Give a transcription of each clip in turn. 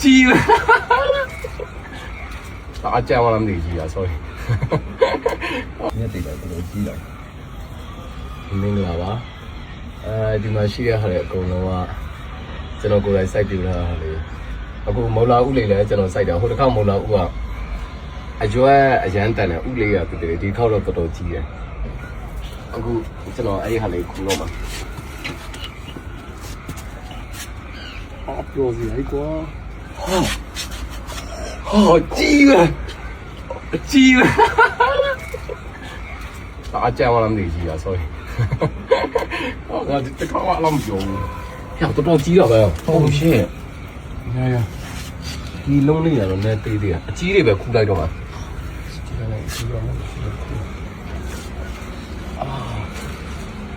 鸡了，打架我諗你知啊 ，sorry。呢一地就叫做知啦。唔明啦吧？ဒီမှာရှိတဲ့ဟာတွေအကုန်လုံးကကျွန်တော်ကိုယ်တိုင်စိုက်ပြလာတာလေအခုမော်လာဥလေးလည်းကျွန်တော်စိုက်တာဟိုတစ်ခါမော်လာဥကအကျွဲအရန်တန်တယ်ဥလေးရပြတယ်ဒီခေါက်တော့တော်တော်ကြီးတယ်အခုကျွန်တော်အဲ့ဒီဟာလေးခူတော့မှာပြောစီလိုက်ကွာဟာကြီးပဲကြီးပဲ打架我諗你知啊 ，sorry。我这看我諗唔用，呀都到雞了唄，好些。哎呀，你弄的人呢对的，雞里邊苦來着嘛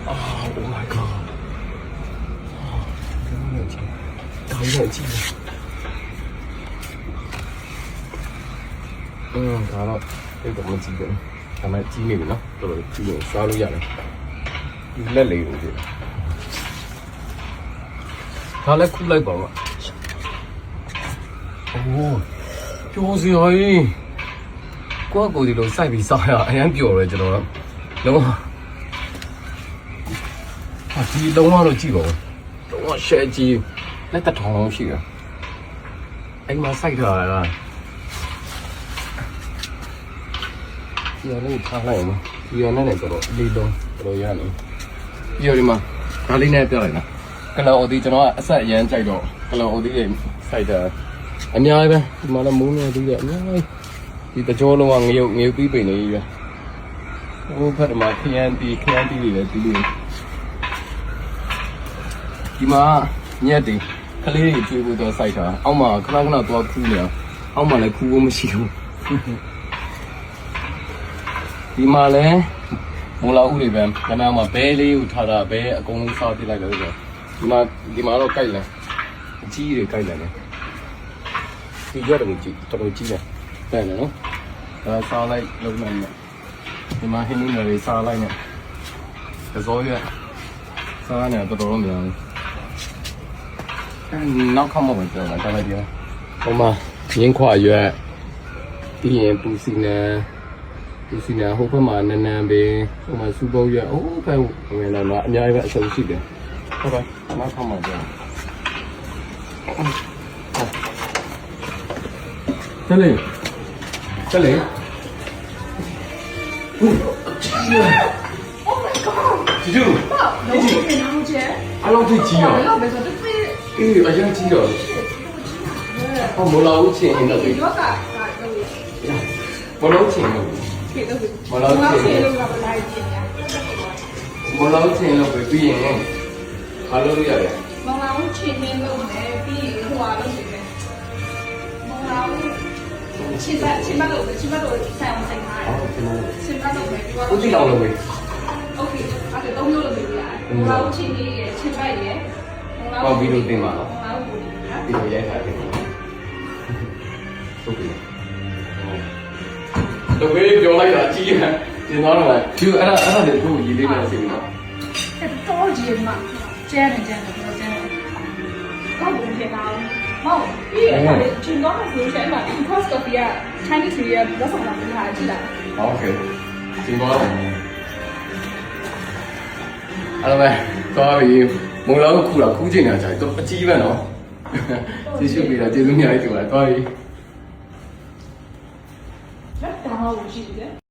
？Oh my god！ 搞點雞。搞到呢咁嘅雞嘅。係咪知味咯？到嚟知味沙律入嚟，要叻嚟嘅啫。睇叻酷叻講啊！哦，就是係，嗰個條路西邊晒啊，係人叫嚟啫咯。咁啊，知東啊都知喎，東啊寫字，叻得堂老師啊，哎媽西頭嚟啦。ဒီလေးထားလိုက်နော်ဒီရနဲ့တော့လေးလုံးတော်ရနေပြီးတော့ဒီမှာဒါလေးနဲ့ပြလိုက်နော်ကလော်အိုဒီကျွန်တော်ကအဆက်အရန်ကြိုက်တော့ကလော်အိုဒီတွေစိုက်တာအများကြီးပဲဒီမှာလည်းမိုးနေသေးတယ်အများကြီးဒီတကြောလုံးကငရုတ်ပြီးပိန်နေကြီးပဲဟိုဖက်မှာခရမ်းတီတွေလည်းပြီးနေဒီမှာညက်တီကလေးတွေကျွေးဖို့တော့စိုက်တာအောက်မှာခဏတော့ခူးနေအောင်အောက်မှာလည်းခူးဖို့မရှိဘူးဒီမှာလည်းမော်လာဥတွေပဲခဏမှဘဲလေးကိုထားတာဘဲအကုန်လုံးစားပြလိုက်လို့ဆိုဒီမှာတော့ကြိုက်တယ်အကြီးတွေကြိုက်တယ်ဒီရက်တော့ကြည့်တော်တော်ကြီးတယ်တဲ့နော်ဒါစားလိုက်လုံးနိုင်တယ်ဒီမှာဟင်းလေးတွေစားလိုက်နဲ့သစောရစားနေတော်တော်များနောက်ခါမှမပြောတာဒါပဲပြောဟိုမှာရင်းခွာရွက်ပြီးရင်ပူစီနေဒီစီနာဟိုဘက်မှာနန်းနန်းပဲဟိုမှာစူပုတ်ရွက်အိုးဖဲဝင်လာတော့အများကြီးပဲအဆုံးရှိတယ်ဟုတ်ပါနောက်ခါမှကြာတက်လေOh my god ဂျူလုံးဝနေအောင်ကျအလုံးသိကြီးရောလောက်ပဲဆိုတော့အေးအရင်ကြီးရောဟောမလာဦးချင်းနေတော့ဒီတော့ကမလုံးချင်းလို့မလောက်ချင်လို့ပဲပြီးရင်အားလုံးရတယ်မလောက်ချင်နေလို့လည်းပြီးဟိုအားလုံးတယ်မလောက်ချင်းမလို့ဆိုင်အောင်ဆိုင်ထားတယ်ချင်းမလို့ပဲဒီကဦးတီအောင်လို့ပဲโอเคအဲ့တော့3မျိုးလို့ပြောရတယ်မလောက်ချင်နေရချင်းပိုက်ရမလောက်ဗီဒီယိုတင်ပါတော့မလောက်ဘူးနော်ဒီလိုရိုက်ထားတယ်ဟုတ်ပြီတကယ်ပြောလိုက်တာကြီးတယ်တင်သွားတော့ဒီအဲ့ဒါတွေသူ့ရေးလေးနဲ့စီးနော်တော်ကြီးမှာကျဲတယ်ဟုတ်ဘူးဖြစ်တာဟုတ်ပြီးရင်ကျွန်တော်ကဆိုရင်မှာ because of the Chinese New Year ဘာဆောင်လာတာကြည့်လားโอเคတင်သွားတော့အဲ့ပဲသွားပြီးမုံလောက်ခူတာခူးချင်တာကြာတော့အကြီးပဲနော်ကျေးဇူးပေးတာကျေးဇူးများကြီးတင်ပါတယ်သွားပြီးဒါမှမဟုတ်ရှိတယ်